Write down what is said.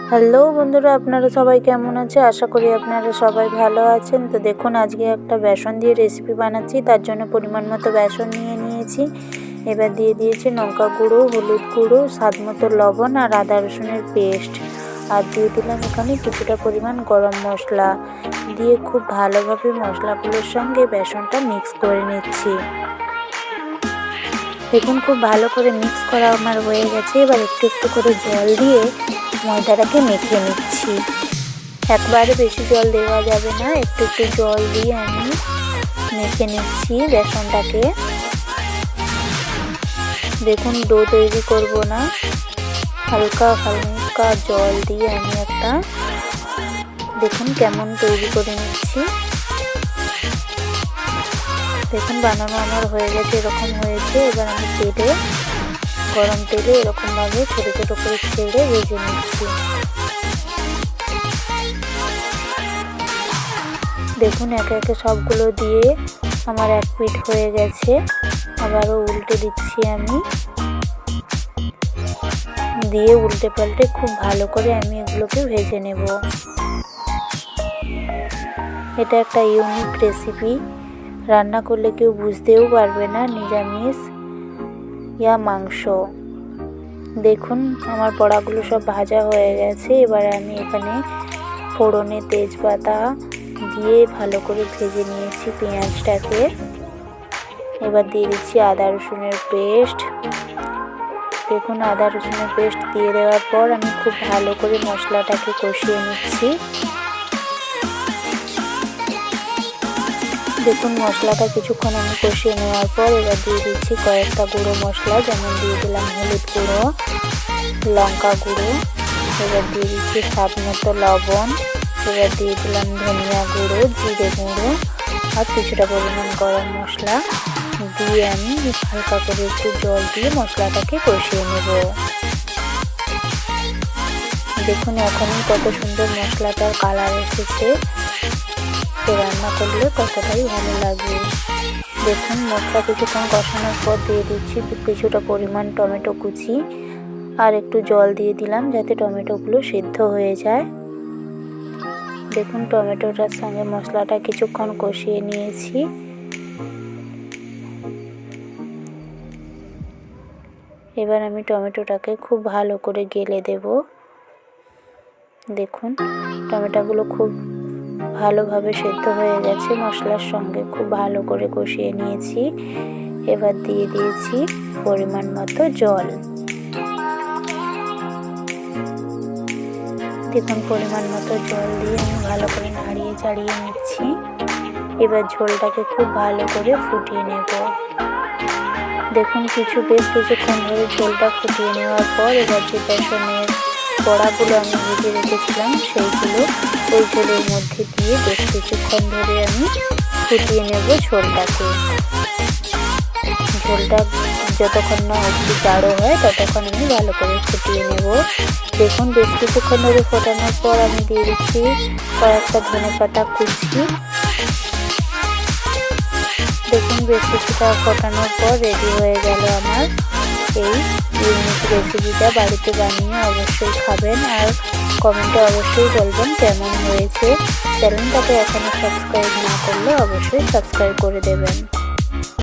Hello বন্ধুরা, আপনারা সবাই কেমন আছে? আশা করি আপনারা সবাই ভালো আছেন। তো দেখুন, আজকে একটা বেসন দিয়ে রেসিপি বানাচ্ছি। তার জন্য পরিমাণ মতো বেসন নিয়ে নিয়েছি। এবার দিয়ে দিয়েছি লঙ্কা গুঁড়ো, হলুদ গুঁড়ো, স্বাদ মতো লবণ আর আদা রসুনের পেস্ট। আর দিয়ে দিলাম এখানে কিছুটা পরিমাণ গরম মশলা দিয়ে খুব ভালোভাবে মশলাগুলোর সঙ্গে বেসনটা মিক্স করে নিচ্ছি। দেখুন, খুব ভালো করে মিক্স করা আমার হয়ে গেছে। এবার একটু একটু করে জল দিয়ে ময়দাটাকে মেখে নিচ্ছি। একবারে বেশি জল দেওয়া যাবে না, একটু একটু জল দিয়ে আমি মেখে নিচ্ছি বেসনটাকে। দেখুন, ডো তৈরি করব না, হালকা হালকা জল দিয়ে আমি একটা দেখুন কেমন তৈরি করে নিচ্ছি। দেখুন, বানানো আমার হয়ে গেছে, এরকম হয়েছে। এবার আমি গরম তেলে এরকমভাবে ছোটো ছোটো করে ছেড়ে ভেজে নিচ্ছি। দেখুন, একে একে সবগুলো দিয়ে আমার এক পিঠ হয়ে গেছে। আবারও উল্টে দিচ্ছি আমি, দিয়ে উল্টে পাল্টে খুব ভালো করে আমি এগুলোকে ভেজে নেব। এটা একটা ইউনিক রেসিপি, রান্না করলে কেউ বুঝতেও পারবে না নিরামিষ মাংস। দেখুন, আমার বড়াগুলো সব ভাজা হয়ে গেছে। এবার আমি এখানে ফোড়নে তেজপাতা দিয়ে ভালো করে ভেজে নিয়েছি পেঁয়াজটাকে। এবার দিয়ে দিচ্ছি আদা রসুনের পেস্ট। দেখুন, আদা রসুনের পেস্ট দিয়ে দেওয়ার পর আমি খুব ভালো করে মশলাটাকে কষিয়ে নিচ্ছি। দেখুন, মশলাটা কিছুক্ষণ আমি কষিয়ে নেওয়ার পর এবার দিয়ে দিচ্ছি কয়েকটা গুঁড়ো মশলা, যেমন দিয়ে দিলাম হলুদ গুঁড়ো, লঙ্কা গুঁড়ো, এবার দিয়ে দিচ্ছি স্বাদ মতো লবণ, এবার দিয়ে দিলাম ধনিয়া গুঁড়ো, জিরে গুঁড়ো আর কিছুটা পরিমাণ গরম মশলা দিয়ে আমি হালকা করে একটু জল দিয়ে মশলাটাকে কষিয়ে নেব। দেখুন, এখনই কত সুন্দর মশলাটার কালার এসেছে। তো রান্না করলে কতটাই ভালো লাগবে। দেখুন, মশলা কিছুক্ষণ কষানোর পর দিয়ে দিচ্ছি কিছুটা পরিমাণ টমেটো কুচি আর একটু জল দিয়ে দিলাম যাতে টমেটোগুলো সিদ্ধ হয়ে যায়। দেখুন, টমেটোটার সঙ্গে মশলাটা কিছুক্ষণ কষিয়ে নিয়েছি। এবার আমি টমেটোটাকে খুব ভালো করে গেলে দেব। দেখুন, টমেটোগুলো খুব ভালোভাবে সেদ্ধ হয়ে গেছে, মশলার সঙ্গে খুব ভালো করে কষিয়ে নিয়েছি। এবার দিয়ে দিয়েছি পরিমাণ মতো জল। দেখুন, পরিমাণ মতো জল দিয়ে আমি ভালো করে নাড়িয়ে চাড়িয়ে নিচ্ছি। এবার ঝোলটাকে খুব ভালো করে ফুটিয়ে নেব। দেখুন, বেশ কিছুক্ষণ ধরে ঝোলটা ফুটিয়ে নেওয়ার পর এবার যে বেসনের বড়াগুলো আমি ভেজে রেখেছিলাম সেইগুলো ওই ঝোলের মধ্যে দিয়ে বেশ কিছুক্ষণ ধরে আমি ফুটিয়ে নেব ঝোলটাকে। ঝোলটা যতক্ষণ না একটু গাঢ় হয় ততক্ষণ আমি ভালো করে ফুটিয়ে নেব। দেখুন, বেশ কিছুক্ষণ ধরে ফোটানোর পর আমি দিয়ে দিচ্ছি কয়েকটা ধনেপাতা কুচি। দেখুন, বেশ কিছুটা ফোটানোর পর রেডি হয়ে গেল আমার এই ইউনিক রেসিপিটা। বাড়িতে বানিয়ে অবশ্যই খাবেন আর কমেন্টে অবশ্যই বলবেন কেমন হয়েছে। চ্যানেলটাকে এখনও সাবস্ক্রাইব না করলে অবশ্যই সাবস্ক্রাইব করে দেবেন।